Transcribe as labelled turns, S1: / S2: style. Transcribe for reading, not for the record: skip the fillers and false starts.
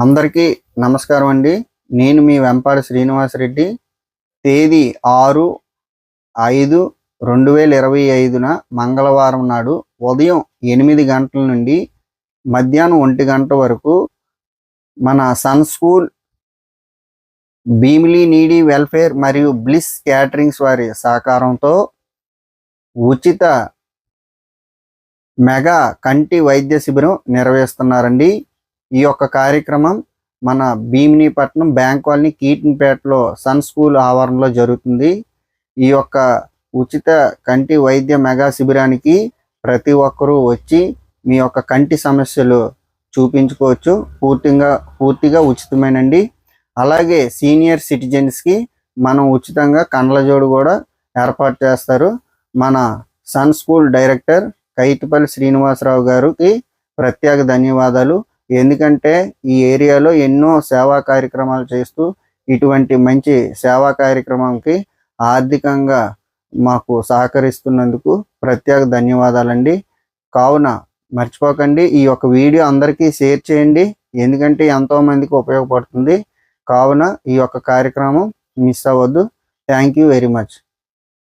S1: అందరికీ నమస్కారం అండి. నేను మీ వెంపాడి శ్రీనివాసరెడ్డి. తేదీ 6/5/2025 మంగళవారం నాడు ఉదయం 8 గంటల నుండి మధ్యాహ్నం 1 గంట వరకు మన sun school, Bheemili needy welfare మరియు బ్లిస్ క్యాటరింగ్స్ వారి సహకారంతో ఉచిత మెగా కంటి వైద్య శిబిరం నిర్వహిస్తున్నారండి. ఈ యొక్క కార్యక్రమం మన భీమినీపట్నం బ్యాంక్ కాలనీ కీటన్పేటలో సన్ స్కూల్ ఆవరణలో జరుగుతుంది. ఈ యొక్క ఉచిత కంటి వైద్య మెగా శిబిరానికి ప్రతి ఒక్కరూ వచ్చి మీ యొక్క కంటి సమస్యలు చూపించుకోవచ్చు. పూర్తిగా ఉచితమేనండి. అలాగే సీనియర్ సిటిజన్స్కి మనం ఉచితంగా కండ్లజోడు కూడా ఏర్పాటు చేస్తారు. మన సన్ స్కూల్ డైరెక్టర్ కైతిపల్లి శ్రీనివాసరావు గారికి ప్రత్యేక ధన్యవాదాలు. ఎందుకంటే ఈ ఏరియాలో ఎన్నో సేవా కార్యక్రమాలు చేస్తూ ఇటువంటి మంచి సేవా కార్యక్రమంకి ఆర్థికంగా మాకు సహకరిస్తున్నందుకు ప్రత్యేక ధన్యవాదాలండి. కావున మర్చిపోకండి, ఈ యొక్క వీడియో అందరికీ షేర్ చేయండి. ఎందుకంటే ఎంతోమందికి ఉపయోగపడుతుంది. కావున ఈ యొక్క కార్యక్రమం మిస్ అవ్వద్దు. Thank you very much.